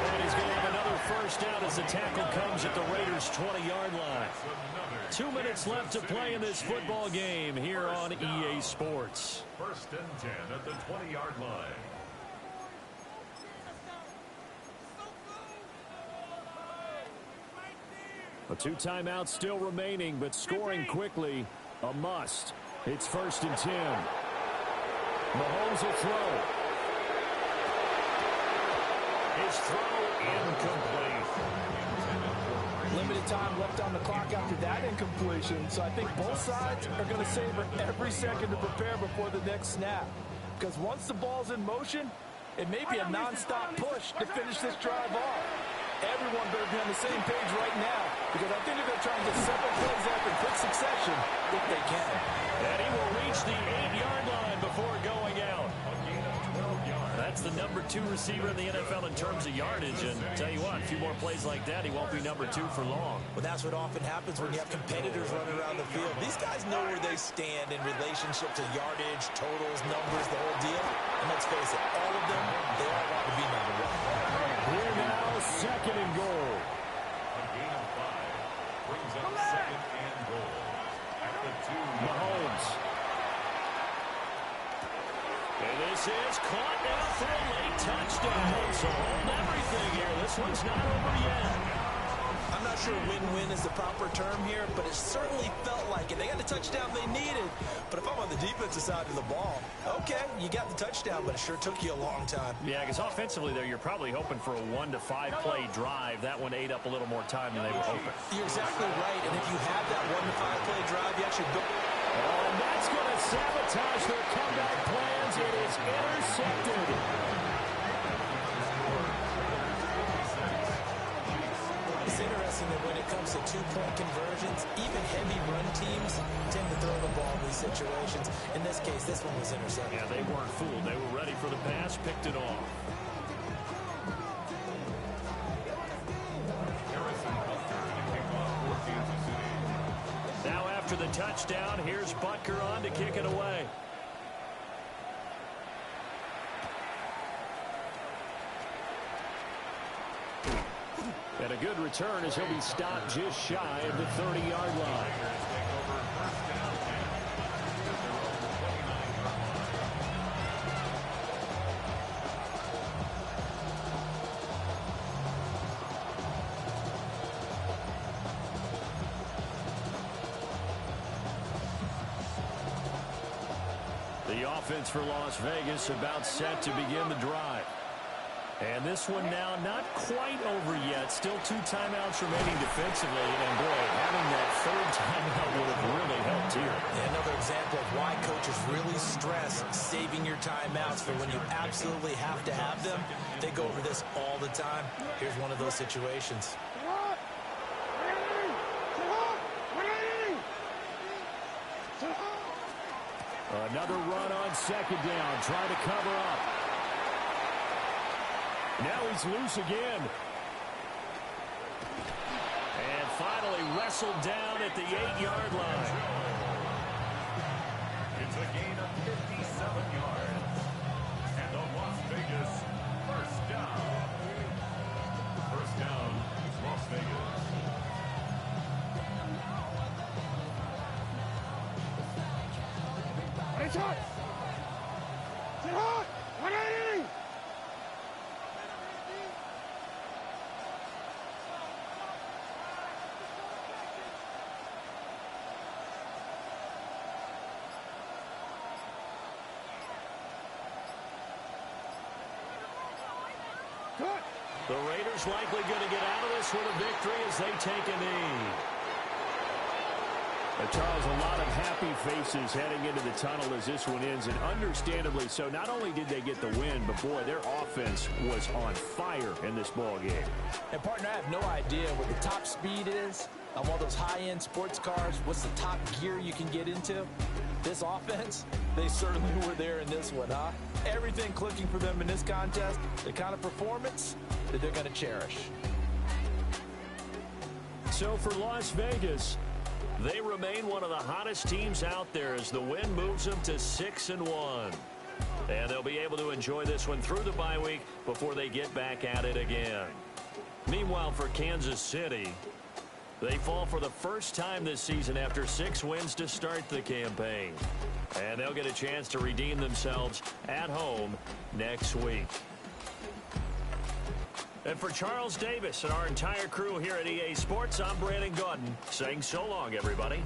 And he's going to have another first down as the tackle comes at the Raiders' 20-yard line. 2 minutes left to play in this football game here on EA Sports. First and 10 at the 20-yard line. A 2 timeouts still remaining, but scoring quickly, a must. It's first and 10. Mahomes will throw. His throw incomplete. Limited time left on the clock after that incompletion, so I think both sides are going to savor every second to prepare before the next snap. Because once the ball's in motion, it may be a non-stop push to finish this drive off. Everyone better be on the same page right now, because I think they're going to try and get several plays after quick succession if they can. And he will reach the 8-yard line before going out. That's the number 2 receiver in the NFL in terms of yardage. And tell you what, a few more plays like that, he won't be number 2 for long. Well, that's what often happens when you have competitors running around the field. These guys know where they stand in relationship to yardage, totals, numbers, the whole deal. And let's face it, all of them, they all want to be number 1. Here now, second and goal. A gain of 5 brings up second and goal at the 2. Mahomes. And this is caught now for a late touchdown. So hold everything here. This one's not over yet. I'm not sure win-win is the proper term here, but it certainly felt like it. They got the touchdown they needed. But if I'm on the defensive side of the ball, okay, you got the touchdown, but it sure took you a long time. Yeah, because offensively there, you're probably hoping for a 1 to 5 play drive. That one ate up a little more time than they were hoping. You're exactly right, and if you have that 1 to 5 play drive, you actually build. Oh, and that's going to sabotage their comeback plans. It is intercepted. It's interesting that when it comes to 2-point conversions, even heavy run teams tend to throw the ball in these situations. In this case, this one was intercepted. Yeah, they weren't fooled. They were ready for the pass, picked it off. Now after the touchdown, here's Butker on to kick it away. And a good return as he'll be stopped just shy of the 30-yard line. The offense for Las Vegas about set to begin the drive. And this one now not quite over yet. Still 2 timeouts remaining defensively. And, boy, having that 3rd timeout would have really helped here. Yeah, another example of why coaches really stress saving your timeouts for when you absolutely have to have them. They go over this all the time. Here's one of those situations. Another run on 2nd down. Trying to cover up. Now he's loose again. And finally wrestled down at the 8-yard line. It's a gain of 57 yards. And the Las Vegas first down. First down, Las Vegas. It's hot! It's hot! 180! The Raiders likely going to get out of this with a victory as they take a knee. Charles, a lot of happy faces heading into the tunnel as this one ends, and understandably so. Not only did they get the win, but, boy, their offense was on fire in this ball game. And, partner, I have no idea what the top speed is on one of those high-end sports cars. What's the top gear you can get into? This offense, they certainly were there in this one, huh? Everything clicking for them in this contest, the kind of performance that they're going to cherish. So for Las Vegas, they remain one of the hottest teams out there as the win moves them to 6-1. And they'll be able to enjoy this one through the bye week before they get back at it again. Meanwhile, for Kansas City, they fall for the first time this season after 6 wins to start the campaign. And they'll get a chance to redeem themselves at home next week. And for Charles Davis and our entire crew here at EA Sports, I'm Brandon Gaudin saying so long, everybody.